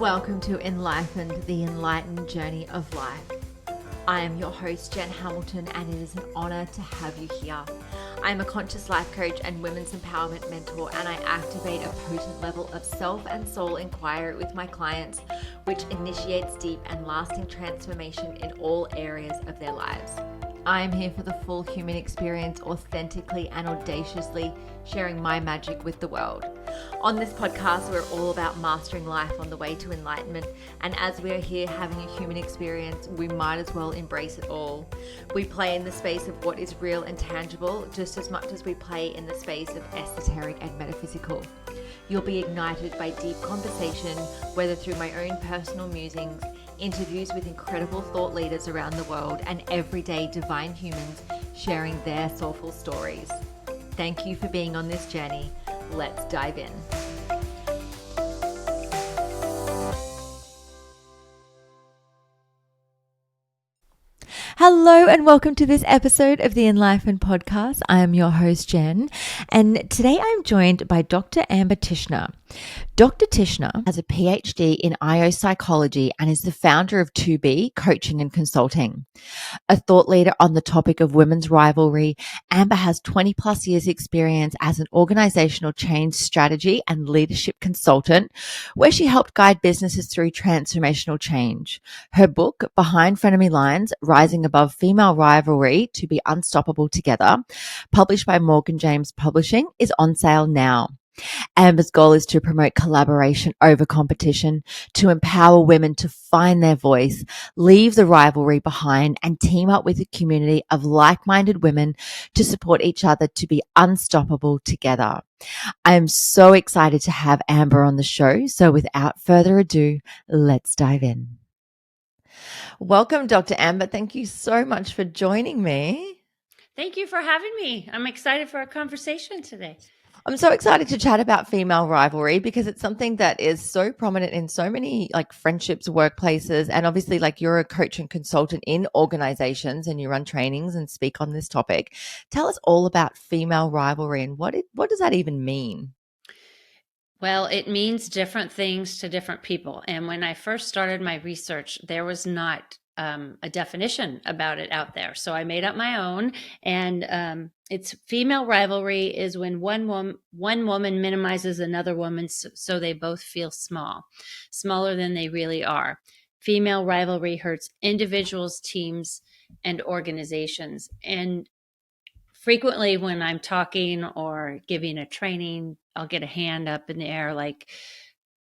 Welcome to Enlightened, the enlightened journey of life. I am your host, Jen Hamilton, and it is an honor to have you here. I am a conscious life coach and women's empowerment mentor, and I activate a potent level of self and soul inquiry with my clients, which initiates deep and lasting transformation in all areas of their lives. I am here for the full human experience, authentically and audaciously sharing my magic with the world. On this podcast, we're all about mastering life on the way to enlightenment. And as we are here having a human experience, we might as well embrace it all. We play in the space of what is real and tangible, just as much as we play in the space of esoteric and metaphysical. You'll be ignited by deep conversation, whether through my own personal musings, interviews with incredible thought leaders around the world, and everyday divine humans sharing their soulful stories. Thank you for being on this journey. Let's dive in. Hello and welcome to this episode of the Enlightened Podcast. I am your host, Jen, and today I'm joined by Dr. Amber Tichenor. Dr. Tichenor has a Ph.D. in IO psychology and is the founder of 2B Coaching and Consulting. A thought leader on the topic of women's rivalry, Amber has 20 plus years experience as an organizational change strategy and leadership consultant, where she helped guide businesses through transformational change. Her book, Behind Frenemy Lines, Rising Above Female Rivalry to Be Unstoppable Together, published by Morgan James Publishing, is on sale now. Amber's goal is to promote collaboration over competition, to empower women to find their voice, leave the rivalry behind, and team up with a community of like-minded women to support each other to be unstoppable together. I am so excited to have Amber on the show. So without further ado, let's dive in. Welcome, Dr. Amber. Thank you so much for joining me. Thank you for having me. I'm excited for our conversation today. I'm so excited to chat about female rivalry because it's something that is so prominent in so many like friendships, workplaces, and obviously like you're a coach and consultant in organizations and you run trainings and speak on this topic. Tell us all about female rivalry and what does that even mean? Well, it means different things to different people. And when I first started my research, there was not a definition about it out there. So I made up my own. And it's female rivalry is when one woman minimizes another woman so they both feel smaller than they really are. Female rivalry hurts individuals, teams, and organizations. And frequently when I'm talking or giving a training, I'll get a hand up in the air like,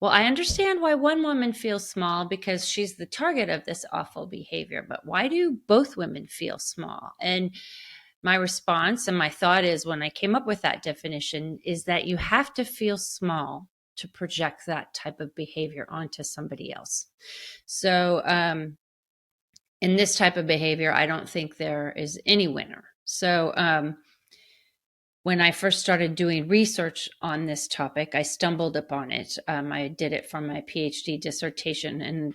well, I understand why one woman feels small because she's the target of this awful behavior, but why do both women feel small? And my response and my thought is when I came up with that definition is that you have to feel small to project that type of behavior onto somebody else. So in this type of behavior, I don't think there is any winner. So when I first started doing research on this topic, I stumbled upon it. I did it for my PhD dissertation, and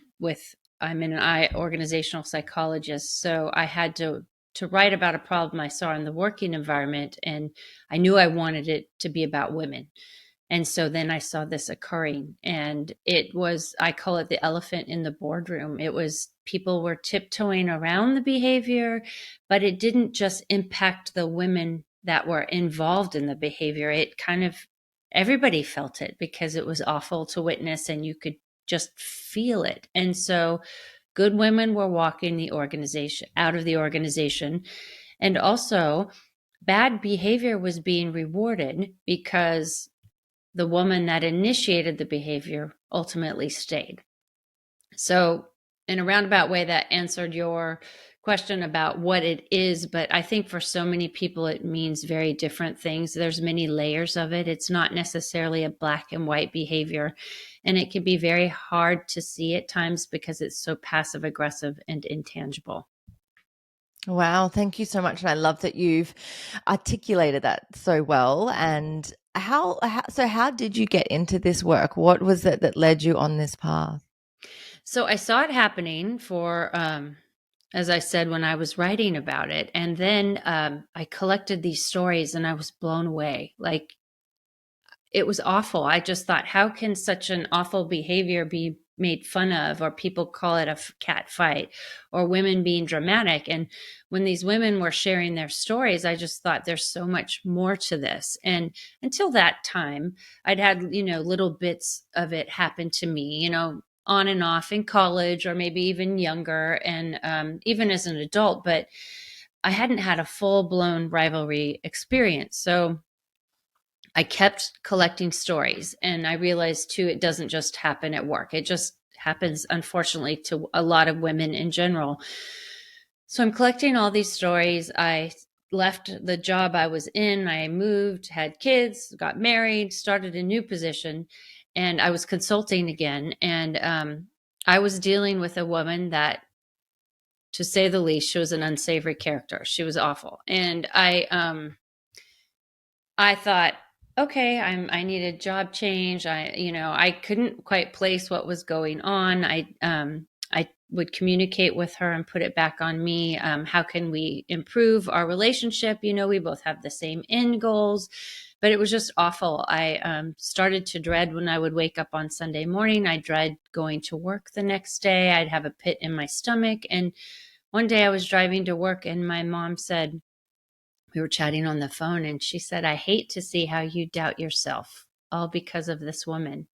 I'm an organizational psychologist, so I had to write about a problem I saw in the working environment, and I knew I wanted it to be about women. And so then I saw this occurring, and I call it the elephant in the boardroom. It was people were tiptoeing around the behavior, but it didn't just impact the women that were involved in the behavior. It kind of, everybody felt it because it was awful to witness and you could just feel it. And so good women were walking the organization out of the organization. And also bad behavior was being rewarded because the woman that initiated the behavior ultimately stayed. So in a roundabout way, that answered your question about what it is, but I think for so many people, it means very different things. There's many layers of it. It's not necessarily a black and white behavior, and it can be very hard to see at times because it's so passive aggressive and intangible. Wow, thank you so much. And I love that you've articulated that so well. And how did you get into this work? What was it that led you on this path? So I saw it happening for, as I said, when I was writing about it. And then I collected these stories and I was blown away. Like, it was awful. I just thought, how can such an awful behavior be made fun of, or people call it a cat fight, or women being dramatic. And when these women were sharing their stories, I just thought there's so much more to this. And until that time, I'd had, little bits of it happen to me, on and off in college, or maybe even younger, and even as an adult, but I hadn't had a full blown rivalry experience. So I kept collecting stories, and I realized too, it doesn't just happen at work. It just happens, unfortunately, to a lot of women in general. So I'm collecting all these stories. I left the job I was in. I moved, had kids, got married, started a new position, and I was consulting again. And I was dealing with a woman that, to say the least, she was an unsavory character. She was awful. And I thought, okay, I need a job change. I couldn't quite place what was going on. I would communicate with her and put it back on me. How can we improve our relationship? We both have the same end goals, but it was just awful. I started to dread when I would wake up on Sunday morning. I dread going to work the next day. I'd have a pit in my stomach. And one day I was driving to work, and my mom said, we were chatting on the phone, and she said, I hate to see how you doubt yourself, all because of this woman.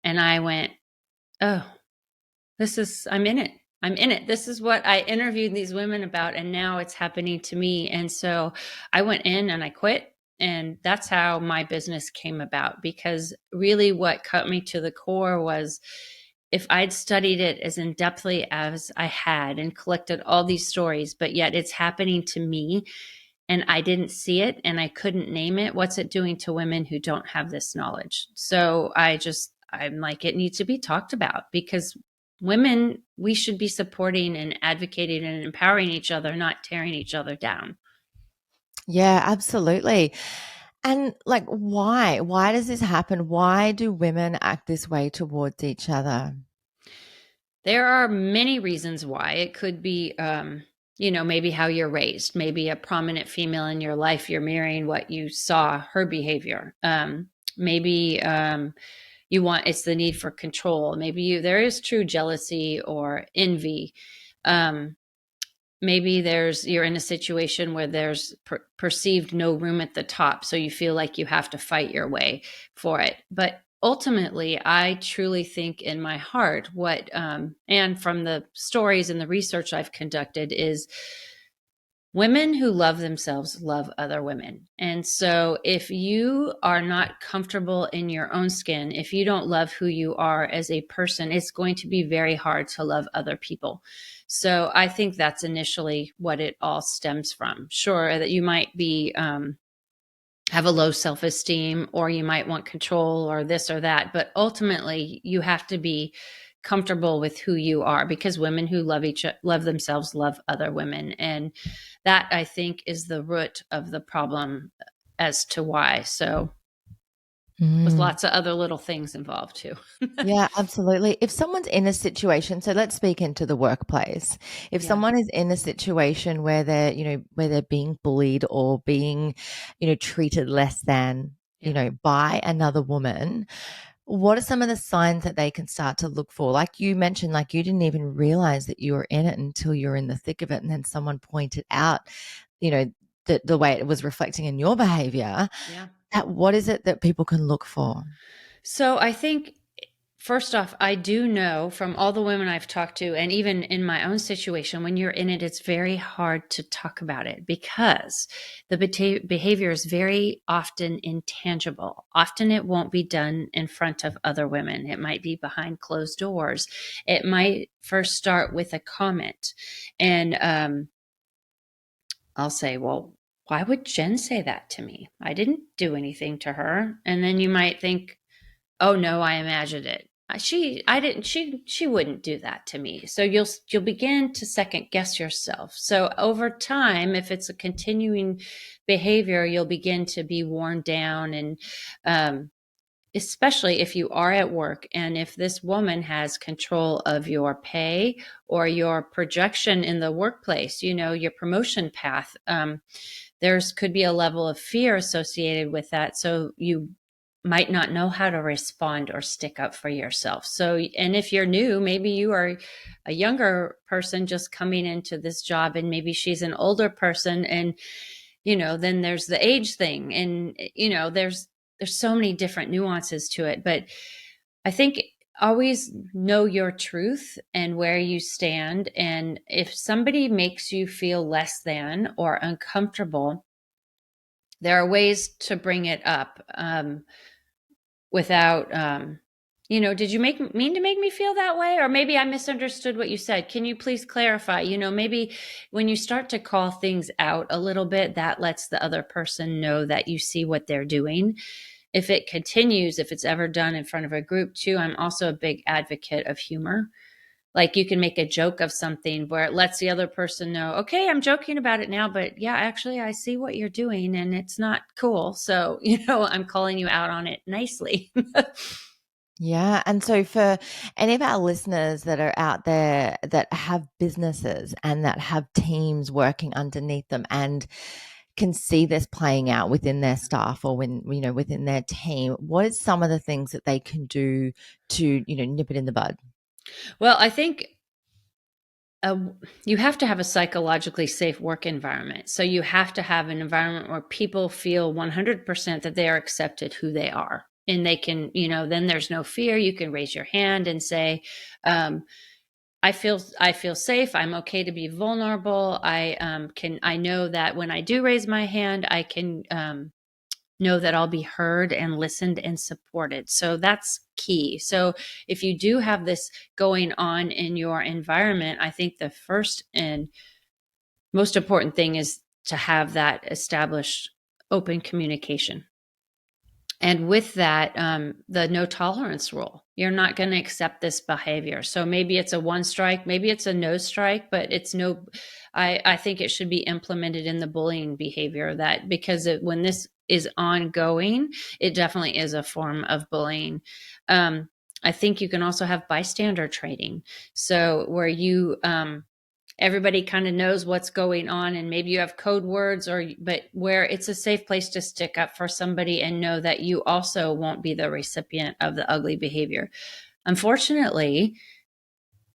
And I went, oh, I'm in it. I'm in it. This is what I interviewed these women about, and now it's happening to me. And so I went in and I quit. And that's how my business came about, because really what cut me to the core was, if I'd studied it as in depthly as I had and collected all these stories, but yet it's happening to me and I didn't see it and I couldn't name it, what's it doing to women who don't have this knowledge? So I'm like, it needs to be talked about, because women, we should be supporting and advocating and empowering each other, not tearing each other down. Yeah, absolutely. And like, why? Why does this happen? Why do women act this way towards each other? There are many reasons why. It could be, maybe how you're raised, maybe a prominent female in your life, you're mirroring what you saw her behavior. Maybe it's the need for control. Maybe there is true jealousy or envy. Um, Maybe you're in a situation where there's perceived no room at the top, so you feel like you have to fight your way for it. But ultimately, I truly think in my heart, and from the stories and the research I've conducted, is women who love themselves love other women. And so if you are not comfortable in your own skin, if you don't love who you are as a person, it's going to be very hard to love other people. So I think that's initially what it all stems from. Sure, that you might be have a low self-esteem, or you might want control, or this or that, but ultimately you have to be comfortable with who you are, because women who love themselves love other women. And that, I think, is the root of the problem as to why. So with Mm. lots of other little things involved too. Yeah, absolutely. If someone's in a situation, so let's speak into the workplace. If Yeah. someone is in a situation where they're being bullied or being, treated less than, Yeah. by another woman, what are some of the signs that they can start to look for? Like you mentioned, like you didn't even realize that you were in it until you're in the thick of it. And then someone pointed out, you know, the way it was reflecting in your behavior. Yeah. What is it that people can look for? So I think, first off, I do know from all the women I've talked to, and even in my own situation, when you're in it, it's very hard to talk about it, because the behavior is very often intangible. Often it won't be done in front of other women. It might be behind closed doors. It might first start with a comment. And I'll say, well, why would Jen say that to me? I didn't do anything to her. And then you might think, oh no, I imagined it. I didn't, she wouldn't do that to me. So you'll begin to second guess yourself. So over time, if it's a continuing behavior, you'll begin to be worn down. And especially if you are at work, and if this woman has control of your pay or your projection in the workplace, your promotion path, there's could be a level of fear associated with that. So you might not know how to respond or stick up for yourself. So, and if you're new, maybe you are a younger person just coming into this job, and maybe she's an older person, and then there's the age thing, and there's so many different nuances to it. But I think always know your truth and where you stand. And if somebody makes you feel less than or uncomfortable, there are ways to bring it up, without, did you mean to make me feel that way? Or maybe I misunderstood what you said. Can you please clarify? Maybe when you start to call things out a little bit, that lets the other person know that you see what they're doing. If it continues, if it's ever done in front of a group too, I'm also a big advocate of humor. Like, you can make a joke of something where it lets the other person know, okay, I'm joking about it now, but yeah, actually, I see what you're doing and it's not cool. So, I'm calling you out on it nicely. Yeah. And so for any of our listeners that are out there that have businesses and that have teams working underneath them and can see this playing out within their staff or within their team, what is some of the things that they can do to, nip it in the bud? Well, I think uh, you have to have a psychologically safe work environment. So you have to have an environment where people feel 100% that they are accepted who they are. And they can, then there's no fear. You can raise your hand and say, I feel safe. I'm okay to be vulnerable. I know that when I do raise my hand, I can know that I'll be heard and listened and supported. So that's key. So if you do have this going on in your environment, I think the first and most important thing is to have that established open communication. And with that, the no tolerance rule. You're not going to accept this behavior. So maybe it's a one strike, maybe it's a no strike, but it's no. I think it should be implemented in the bullying behavior, that because when this is ongoing, it definitely is a form of bullying. I think you can also have bystander training. So where everybody kind of knows what's going on, and maybe you have code words, but where it's a safe place to stick up for somebody and know that you also won't be the recipient of the ugly behavior. Unfortunately,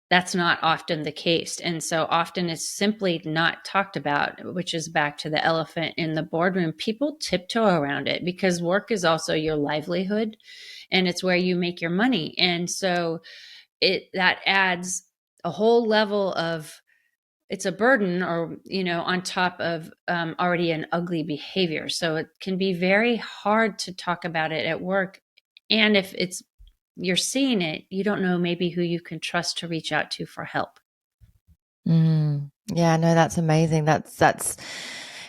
that's not often the case. And so often it's simply not talked about, which is back to the elephant in the boardroom. People tiptoe around it because work is also your livelihood, and it's where you make your money. And so that adds a whole level of, it's a burden, or on top of already an ugly behavior. So it can be very hard to talk about it at work. And if you're seeing it, you don't know maybe who you can trust to reach out to for help. Yeah, no, that's amazing.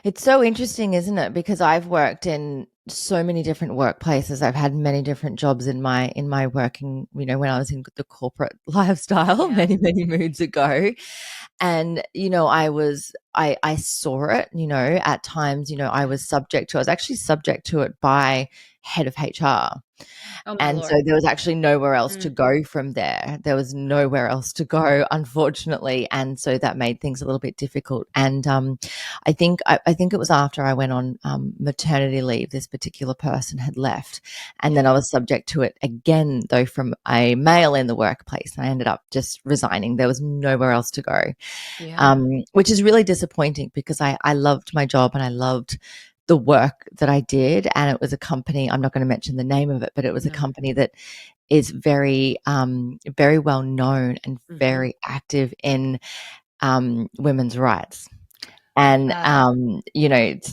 It's so interesting, isn't it? Because I've worked in so many different workplaces. I've had many different jobs in my working, when I was in the corporate lifestyle Yeah. many moons ago. And, I saw it, at times, I was actually subject to it by head of HR. Oh my And so Lord. there was actually nowhere else to Mm. go from there. There was nowhere else to go, unfortunately. And so that made things a little bit difficult. And I think it was after I went on maternity leave, this particular person had left. And then Yeah. I was subject to it again, though, from a male in the workplace. I ended up just resigning. There was nowhere else to go, Yeah. which is really disappointing because I loved my job and I loved the work that I did. And it was a company, I'm not going to mention the name of it, but it was a No. company that is very well known and Mm-hmm. very active in women's rights. And Ah. it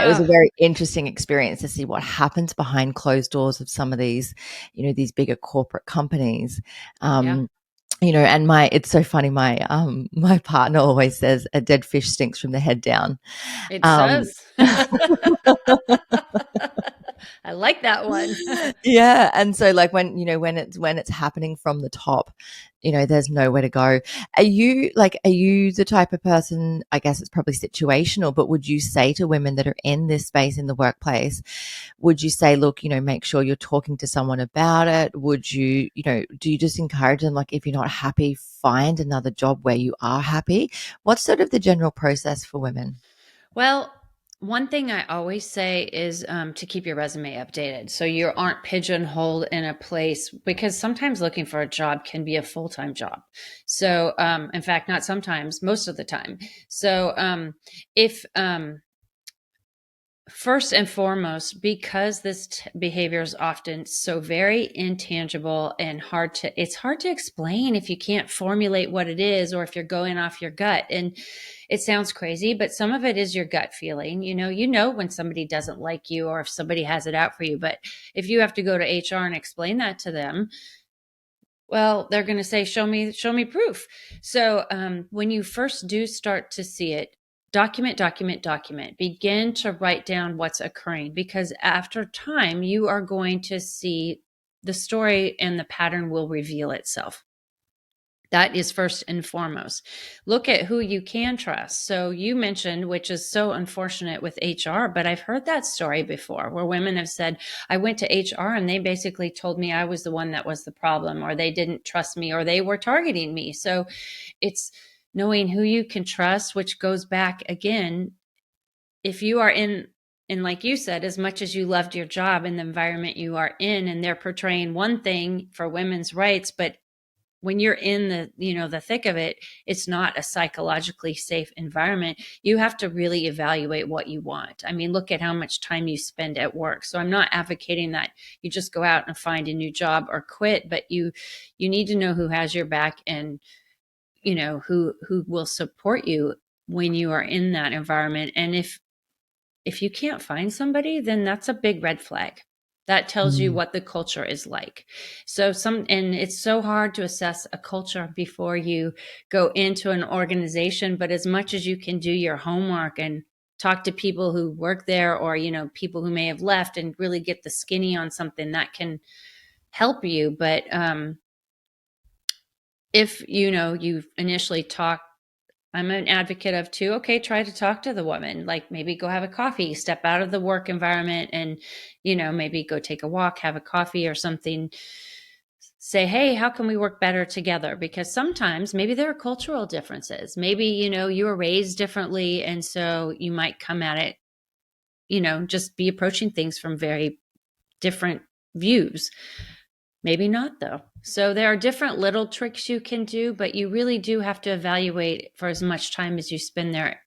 was a Ah. very interesting experience to see what happens behind closed doors of some of these, these bigger corporate companies. Yeah. um and it's so funny, my partner always says a dead fish stinks from the head down. It um does. I like that one. Yeah, and so, like, when it's happening from the top, there's nowhere to go. Are you the type of person, I guess it's probably situational, but would you say to women that are in this space in the workplace, would you say, look, make sure you're talking to someone about it? Would you, do you just encourage them, like, if you're not happy, find another job where you are happy? What's sort of the general process for women? Well, one thing I always say is to keep your resume updated so you aren't pigeonholed in a place, because sometimes looking for a job can be a full-time job. So, in fact, not sometimes, most of the time. So, if first and foremost, because this behavior is often so very intangible and it's hard to explain if you can't formulate what it is, or if you're going off your gut. And it sounds crazy, but some of it is your gut feeling. You know when somebody doesn't like you or if somebody has it out for you. But if you have to go to HR and explain that to them, well, they're going to say, show me proof. So when you first do start to see it, document, document, document. Begin to write down what's occurring, because after time, you are going to see the story and the pattern will reveal itself. That is first and foremost. Look at who you can trust. So you mentioned, which is so unfortunate with HR, but I've heard that story before where women have said, I went to HR and they basically told me I was the one that was the problem, or they didn't trust me, or they were targeting me. So it's knowing who you can trust, which goes back again. If you are and like you said, as much as you loved your job and the environment you are in, and they're portraying one thing for women's rights, but when you're in the thick of it, it's not a psychologically safe environment. You have to really evaluate what you want. I mean, look at how much time you spend at work. So I'm not advocating that you just go out and find a new job or quit, but you need to know who has your back, and who will support you when you are in that environment. And if you can't find somebody, then that's a big red flag. That tells you what the culture is like. And it's so hard to assess a culture before you go into an organization, but as much as you can do your homework and talk to people who work there, or, people who may have left, and really get the skinny on something, that can help you. But, if, you initially talk, I'm an advocate of too, okay, try to talk to the woman, like maybe go have a coffee, step out of the work environment, and, maybe go take a walk, have a coffee or something. Say, hey, how can we work better together? Because sometimes maybe there are cultural differences. Maybe, you were raised differently. And so you might come at it, just be approaching things from very different views. Maybe not, though. So there are different little tricks you can do, but you really do have to evaluate, for as much time as you spend there,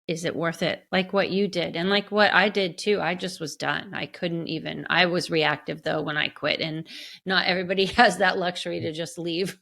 is it worth it? Like what you did, and like what I did too. I just was done. I was reactive though when I quit, and not everybody has that luxury to just leave.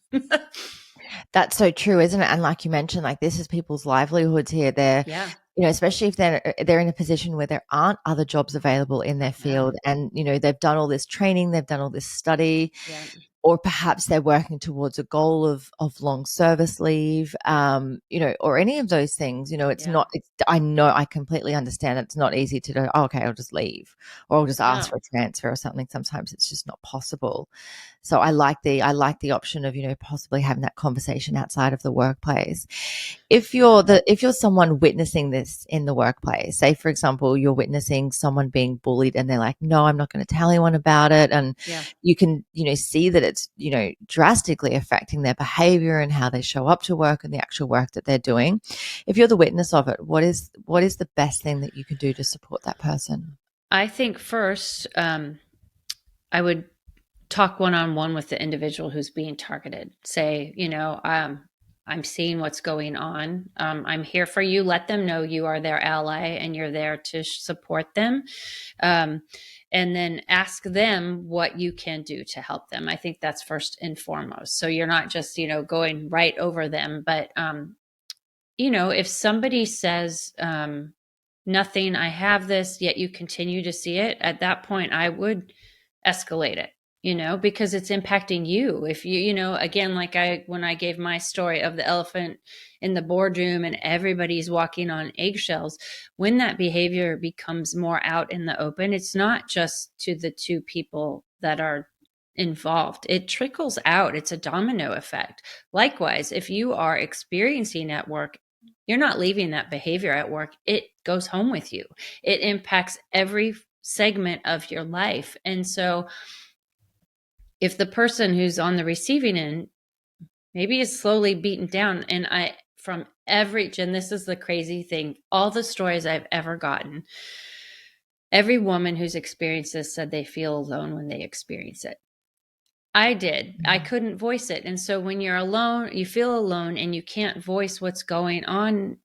That's so true, isn't it? And like you mentioned, like this is people's livelihoods here. They're, Yeah. especially if they're in a position where there aren't other jobs available in their Yeah. field, and they've done all this training, they've done all this study, Yeah. or perhaps they're working towards a goal of long service leave, or any of those things. It's Yeah. not. I know, I completely understand. It's not easy to do. Oh, okay, I'll just leave, or I'll just ask No. for a transfer or something. Sometimes it's just not possible. So I like the option of possibly having that conversation outside of the workplace. Yeah. If you're someone witnessing this in the workplace, say for example you're witnessing someone being bullied and they're like, no, I'm not going to tell anyone about it, and Yeah. you can see that it's drastically affecting their behavior and how they show up to work and the actual work that they're doing. If you're the witness of it, what is the best thing that you can do to support that person? I think first, I would talk one-on-one with the individual who's being targeted. Say, I'm seeing what's going on. I'm here for you. Let them know you are their ally and you're there to support them. Um, and then ask them what you can do to help them. I think that's first and foremost. So you're not just, going right over them, but, if somebody says, nothing, I have this, yet you continue to see it, at that point, I would escalate it, because it's impacting you. If again, like when I gave my story of the elephant in the boardroom and everybody's walking on eggshells, when that behavior becomes more out in the open, it's not just to the two people that are involved. It trickles out. It's a domino effect. Likewise, if you are experiencing at work, you're not leaving that behavior at work. It goes home with you. It impacts every segment of your life. And so if the person who's on the receiving end maybe is slowly beaten down, and from And this is the crazy thing, all the stories I've ever gotten, every woman who's experienced this said they feel alone when they experience it. I did. I couldn't voice it. And so when you're alone, you feel alone and you can't voice what's going on.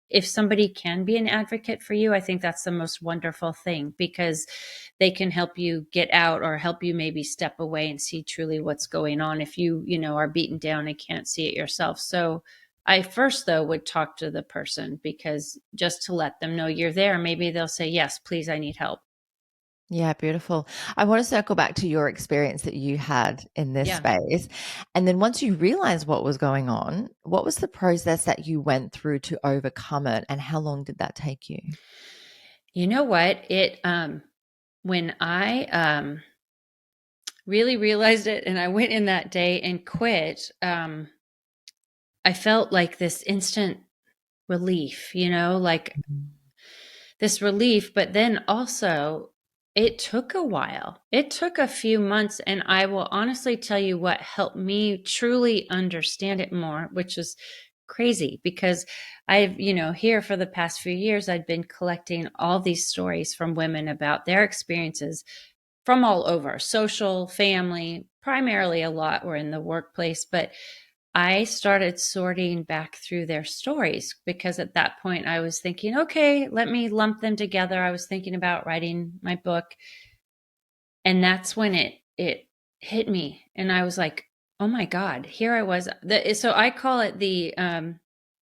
If somebody can be an advocate for you, I think that's the most wonderful thing, because they can help you get out, or help you maybe step away and see truly what's going on if you are beaten down and can't see it yourself. So I first, though, would talk to the person, because just to let them know you're there, maybe they'll say, yes, please, I need help. Yeah, beautiful. I want to circle back to your experience that you had in this Yeah. space. And then once you realized what was going on, what was the process that you went through to overcome it? And how long did that take you? You know what? When I really realized it and I went in that day and quit, I felt like this instant relief, like this relief. But then also, it took a while. It took a few months. And I will honestly tell you what helped me truly understand it more, which is crazy, because here for the past few years, I'd been collecting all these stories from women about their experiences from all over, social, family, primarily a lot were in the workplace. But I started sorting back through their stories, because at that point I was thinking, okay, let me lump them together. I was thinking about writing my book. And that's when it hit me. And I was like, oh my God, here I was. So I call it the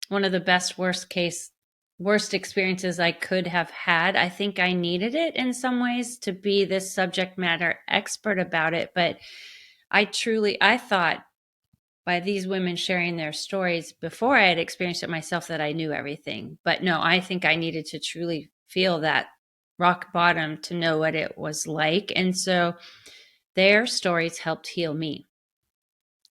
one of the best worst experiences I could have had. I think I needed it in some ways to be this subject matter expert about it. But I thought, by these women sharing their stories before I had experienced it myself, that I knew everything. But no, I think I needed to truly feel that rock bottom to know what it was like. And so their stories helped heal me,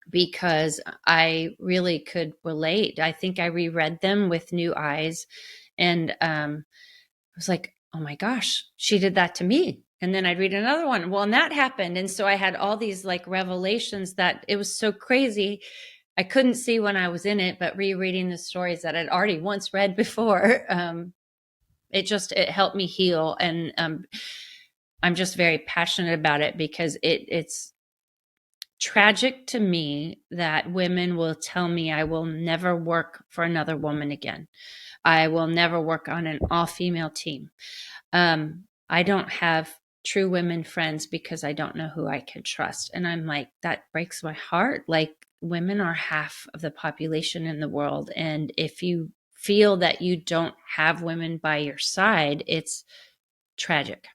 because I really could relate. I think I reread them with new eyes, and I was like, oh my gosh, she did that to me. And then I'd read another one. Well, and that happened. And so I had all these like revelations that it was so crazy. I couldn't see when I was in it, but rereading the stories that I'd already once read before, it helped me heal. And I'm just very passionate about it, because it's tragic to me that women will tell me I will never work for another woman again. I will never work on an all female team. I don't have true women friends because I don't know who I can trust. And I'm like, that breaks my heart. Like, women are half of the population in the world. And if you feel that you don't have women by your side, it's tragic.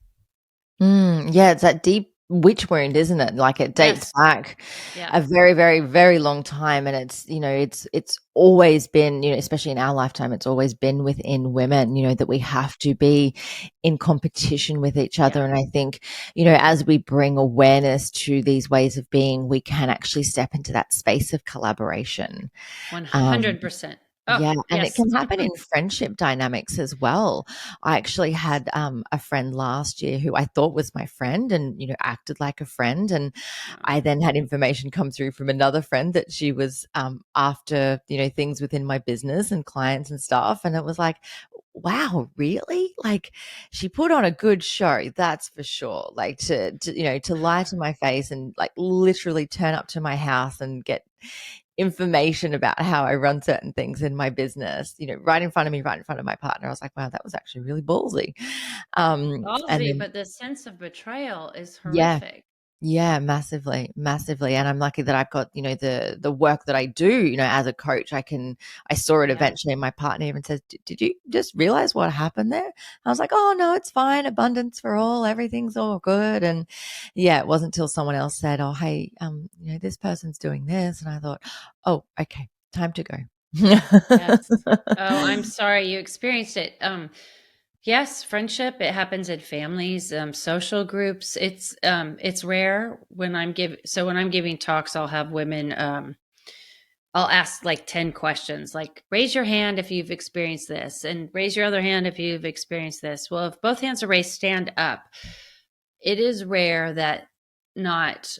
Yeah, it's that deep witch wound, isn't it? Like it dates Yes. back Yeah. a very, very, very long time, and it's always been, especially in our lifetime, it's always been within women, that we have to be in competition with each other. Yeah. And I think, as we bring awareness to these ways of being, we can actually step into that space of collaboration. Um, 100%. Oh, yeah, and it yes. can happen in friendship dynamics as well. I actually had a friend last year who I thought was my friend and, acted like a friend. And Wow. I then had information come through from another friend that she was after, things within my business and clients and stuff. And it was like, wow, really? Like she put on a good show, that's for sure. Like to lie to my face and like literally turn up to my house and get information about how I run certain things in my business, right in front of me, right in front of my partner. I was like, wow, that was actually really ballsy. And Ballsy, then, but the sense of betrayal is yeah, horrific. yeah, massively, massively. And I'm lucky that I've got, the work that I do, as a coach, I saw it Yeah. eventually. And my partner even says, did you just realize what happened there? I was like, oh no, it's fine. Abundance for all. Everything's all good. And yeah, it wasn't until someone else said, oh, hey, this person's doing this. And I thought, oh, okay, time to go. Yes. Oh, I'm sorry you experienced it. Yes, friendship, it happens in families, social groups. It's rare when when I'm giving talks, I'll have women, I'll ask like 10 questions, like raise your hand if you've experienced this, and raise your other hand if you've experienced this. Well, if both hands are raised, stand up. It is rare that not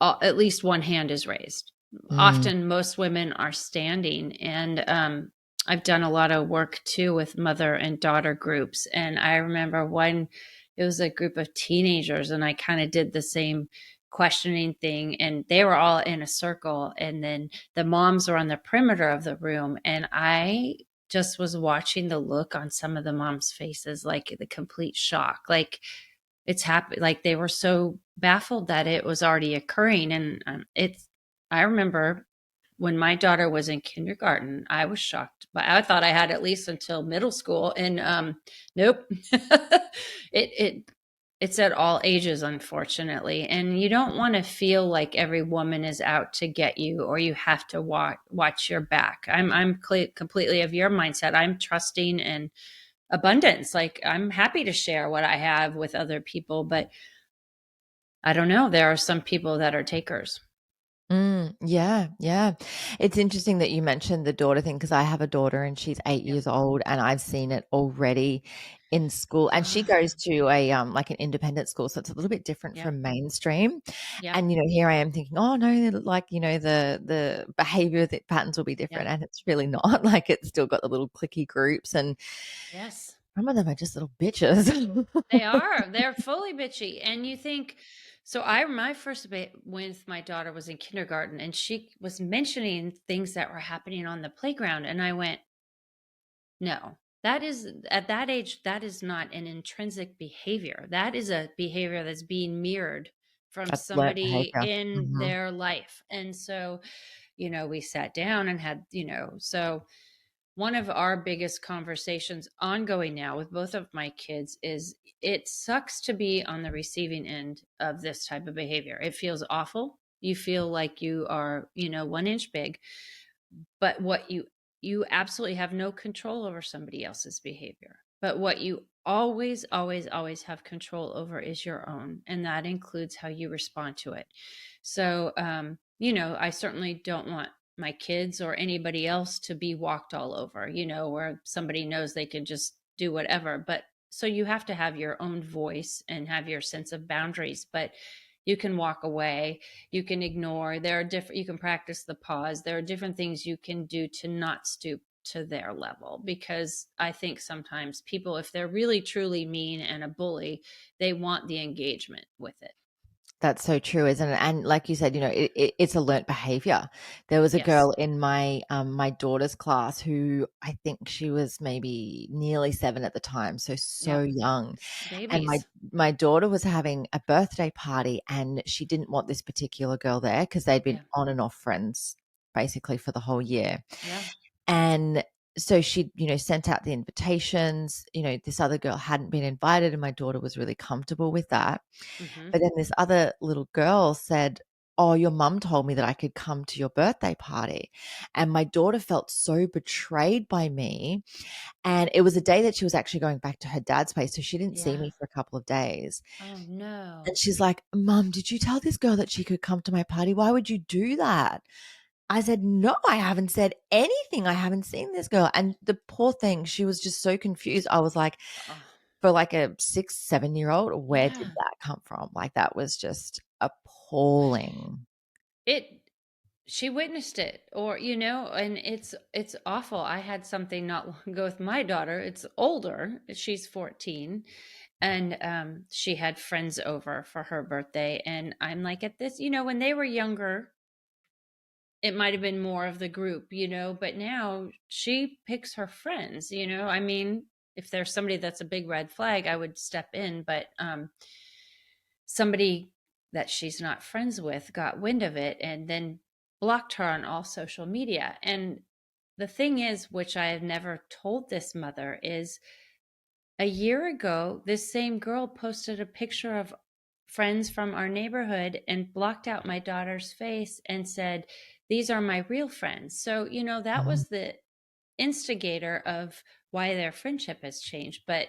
at least one hand is raised. Mm, Often most women are standing, and I've done a lot of work too with mother and daughter groups. And I remember when it was a group of teenagers, and I kind of did the same questioning thing, and they were all in a circle. And then the moms were on the perimeter of the room. And I just was watching the look on some of the moms' faces, like the complete shock. Like, it's happened, like they were so baffled that it was already occurring. And I remember when my daughter was in kindergarten, I was shocked, but I thought I had at least until middle school. And nope. it it's at all ages, unfortunately. And you don't want to feel like every woman is out to get you, or you have to watch your back. I'm completely of your mindset. I'm trusting and abundance. Like, I'm happy to share what I have with other people, but I don't know. There are some people that are takers. Yeah, yeah. It's interesting that you mentioned the daughter thing because I have a daughter and she's 8 years Yep. old, and I've seen it already in school. And she Uh, goes to a like an independent school, so it's a little bit different yep. from mainstream. Yep. And here I am thinking, oh no, like the behavior patterns will be different, Yep. and it's really not. Like it's still got the little clicky groups, and Yes. some of them are just little bitches. They are. They're fully bitchy. And you think, so my first debate with my daughter was in kindergarten, and she was mentioning things that were happening on the playground. And I went, no, that is, at that age, that is not an intrinsic behavior. That is a behavior that's being mirrored from That's learned somebody behavior. in Hmm. their life. And so, we sat down and had, so one of our biggest conversations ongoing now with both of my kids is, it sucks to be on the receiving end of this type of behavior. It feels awful. You feel like you are, 1 inch big, but you absolutely have no control over somebody else's behavior. But what you always, always, always have control over is your own, and that includes how you respond to it. So, I certainly don't want my kids or anybody else to be walked all over, where somebody knows they can just do whatever. But so you have to have your own voice and have your sense of boundaries. But you can walk away, you can ignore. There are different, you can practice the pause. There are different things you can do to not stoop to their level, because I think sometimes people, if they're really truly mean and a bully, they want the engagement with it. That's so true, isn't it? And like you said, it's a learnt behavior. There was a Yes. girl in my daughter's class who I think she was maybe nearly 7 at the time, so Yep. young. And my Babies. my daughter was having a birthday party, and she didn't want this particular girl there because they'd been Yeah. on and off friends basically for the whole year. Yeah. And so she, sent out the invitations. This other girl hadn't been invited, and my daughter was really comfortable with that. Hmm. But then this other little girl said, "Oh, your mum told me that I could come to your birthday party." And my daughter felt so betrayed by me. And it was a day that she was actually going back to her dad's place. So she didn't see Yeah. me for a couple of days. Oh And no. she's like, "Mum, did you tell this girl that she could come to my party? Why would you do that?" I said, "No, I haven't said anything. I haven't seen this girl." And the poor thing, she was just so confused. I was like, Oh, for like a 6, 7-year-old, where did yeah. that come from? Like, that was just appalling. It She witnessed it, or and it's awful. I had something not long ago with my daughter. It's older, she's 14, and she had friends over for her birthday. And I'm like, at this, when they were younger, it might have been more of the group, but now she picks her friends. I mean, if there's somebody that's a big red flag, I would step in. But somebody that she's not friends with got wind of it and then blocked her on all social media. And the thing is, which I have never told this mother, is a year ago, this same girl posted a picture of friends from our neighborhood and blocked out my daughter's face and said, "These are my real friends." So, that Mhm. was the instigator of why their friendship has changed. But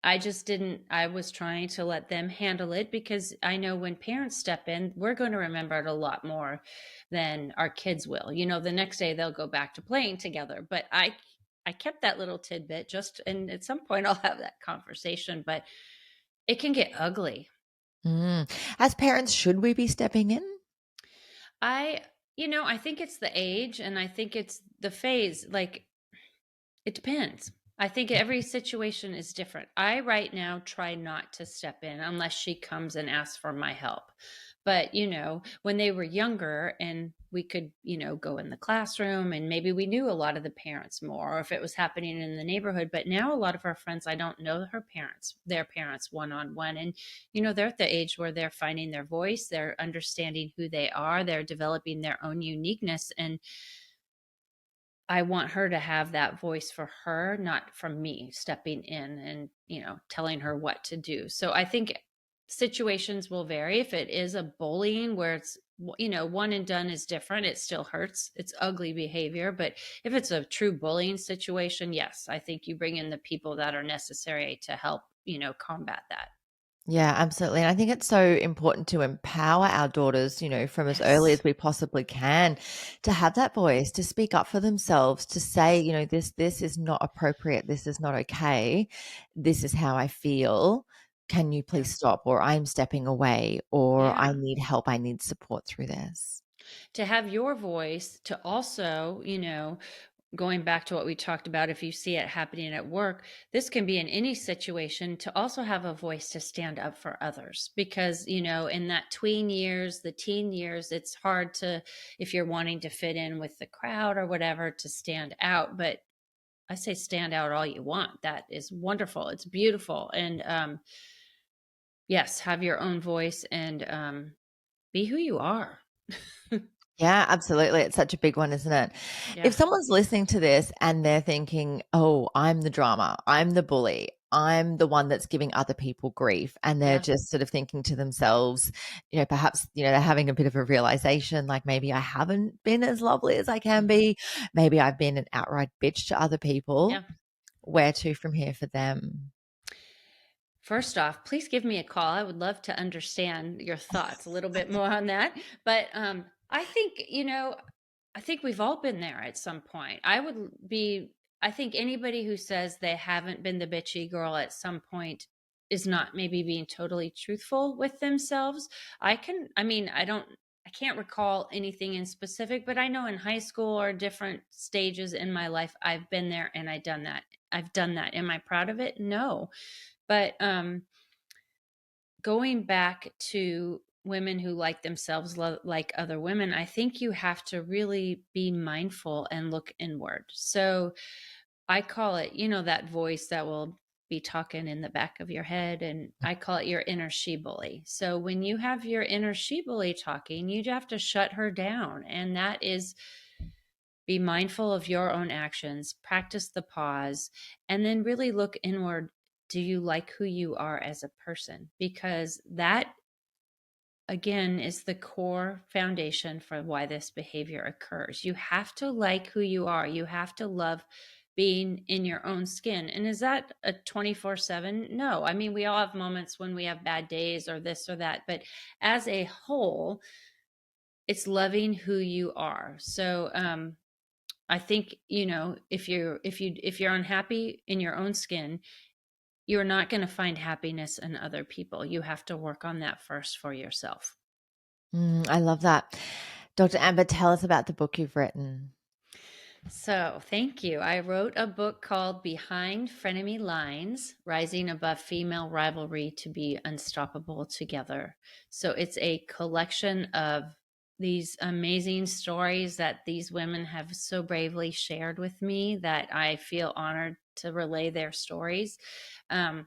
I just didn't, I was trying to let them handle it, because I know when parents step in, we're going to remember it a lot more than our kids will. The next day they'll go back to playing together. But I kept that little tidbit, just, and at some point I'll have that conversation, but it can get ugly. Mm. As parents, should we be stepping in? I, I think it's the age, and I think it's the phase. Like, It depends. I think every situation is different. I right now try not to step in unless she comes and asks for my help. But, when they were younger and we could, go in the classroom and maybe we knew a lot of the parents more, or if it was happening in the neighborhood. But now a lot of our friends, I don't know their parents one on one. And, they're at the age where they're finding their voice, they're understanding who they are, they're developing their own uniqueness. And I want her to have that voice for her, not from me stepping in and, telling her what to do. So I think situations will vary. If it is a bullying where it's, one and done is different, it still hurts. It's ugly behavior. But if it's a true bullying situation, yes, I think you bring in the people that are necessary to help, combat that. Yeah, absolutely. And I think it's so important to empower our daughters, from as early Yes. as we possibly can to have that voice, to speak up for themselves, to say, this is not appropriate. This is not okay. This is how I feel. Can you Yeah. please stop? Or I'm stepping away, or I Yeah. need help. I need support through this. To have your voice to also, going back to what we talked about, if you see it happening at work, this can be in any situation, to also have a voice to stand up for others. Because, in that the teen years, it's hard to, if you're wanting to fit in with the crowd or whatever, to stand out. But I say stand out all you want. That is wonderful. It's beautiful. And yes, have your own voice and be who you are. Yeah, absolutely. It's such a big one, isn't it? Yeah. If someone's listening to this and they're thinking, oh, I'm the drama, I'm the bully, I'm the one that's giving other people grief, and they're Yeah. just sort of thinking to themselves, perhaps, they're having a bit of a realization like maybe I haven't been as lovely as I can Hmm. be. Maybe I've been an outright bitch to other people. Yeah. Where to from here for them? First off, please give me a call. I would love to understand your thoughts a little bit more on that. But I think, I think we've all been there at some point. I think anybody who says they haven't been the bitchy girl at some point is not maybe being totally truthful with themselves. I can't recall anything in specific, but I know in high school or different stages in my life, I've been there and I've done that. I've done that. Am I proud of it? No. But going back to women who like themselves like other women, I think you have to really be mindful and look inward. So I call it, that voice that will be talking in the back of your head. And I call it your inner she bully. So when you have your inner she bully talking, you have to shut her down. And that is, be mindful of your own actions, practice the pause, and then really look inward. Do you like who you are as a person? Because that, again, is the core foundation for why this behavior occurs. You have to like who you are, you have to love being in your own skin. And is that a 24/7? No. I mean, we all have moments when we have bad days or this or that, but as a whole, it's loving who you are. So, I think, if you're unhappy in your own skin, you're not going to find happiness in other people. You have to work on that first for yourself. I love that. Dr. Amber, tell us about the book you've written. So, thank you. I wrote a book called Behind Frenemy Lines: Rising Above Female Rivalry to Be Unstoppable Together. So, it's a collection of these amazing stories that these women have so bravely shared with me that I feel honored to relay their stories. Um,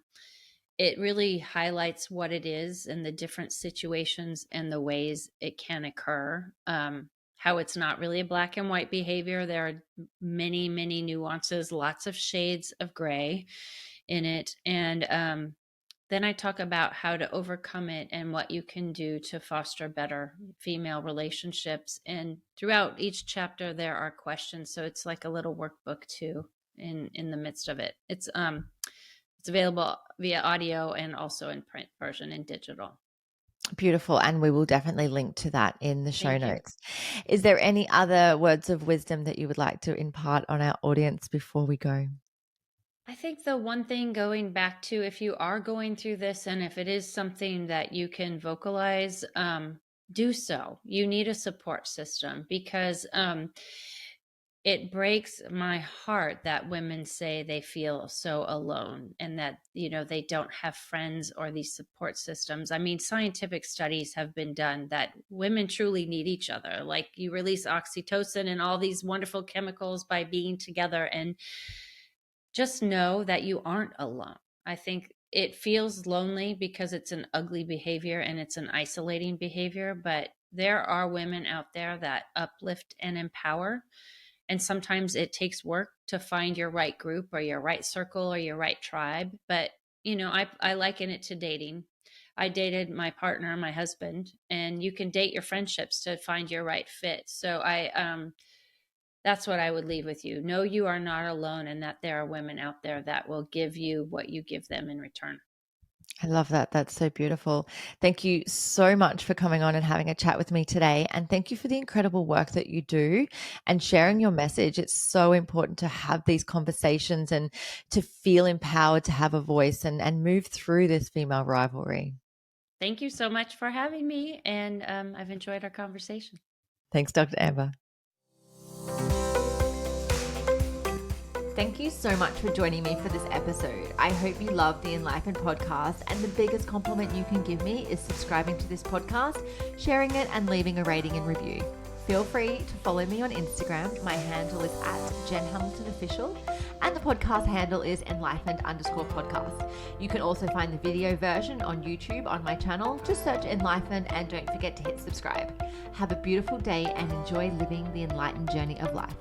it really highlights what it is and the different situations and the ways it can occur. How it's not really a black and white behavior. There are many, many nuances, lots of shades of gray in it. And then I talk about how to overcome it and what you can do to foster better female relationships. And throughout each chapter, there are questions. So it's like a little workbook too in the midst of it. It's available via audio and also in print version and digital. Beautiful. And we will definitely link to that in the show Thank you. notes. Is there any other words of wisdom that you would like to impart on our audience before we go? I think the one thing, going back to, if you are going through this and if it is something that you can vocalize, do so. You need a support system because it breaks my heart that women say they feel so alone and that, they don't have friends or these support systems. I mean, scientific studies have been done that women truly need each other. Like, you release oxytocin and all these wonderful chemicals by being together, and just know that you aren't alone. I think it feels lonely because it's an ugly behavior and it's an isolating behavior, but there are women out there that uplift and empower, and sometimes it takes work to find your right group or your right circle or your right tribe. But, I liken it to dating. I dated my partner, my husband, and you can date your friendships to find your right fit. So that's what I would leave with you. Know you are not alone, and that there are women out there that will give you what you give them in return. I love that. That's so beautiful. Thank you so much for coming on and having a chat with me today. And thank you for the incredible work that you do and sharing your message. It's so important to have these conversations and to feel empowered to have a voice and move through this female rivalry. Thank you so much for having me, and I've enjoyed our conversation. Thanks, Dr. Amber. Thank you so much for joining me for this episode. I hope you love the Enlightened podcast, and the biggest compliment you can give me is subscribing to this podcast, sharing it, and leaving a rating and review. Feel free to follow me on Instagram. My handle is @JenHamiltonOfficial, and the podcast handle is Enlightened_podcast. You can also find the video version on YouTube on my channel. Just search Enlightened and don't forget to hit subscribe. Have a beautiful day and enjoy living the enlightened journey of life.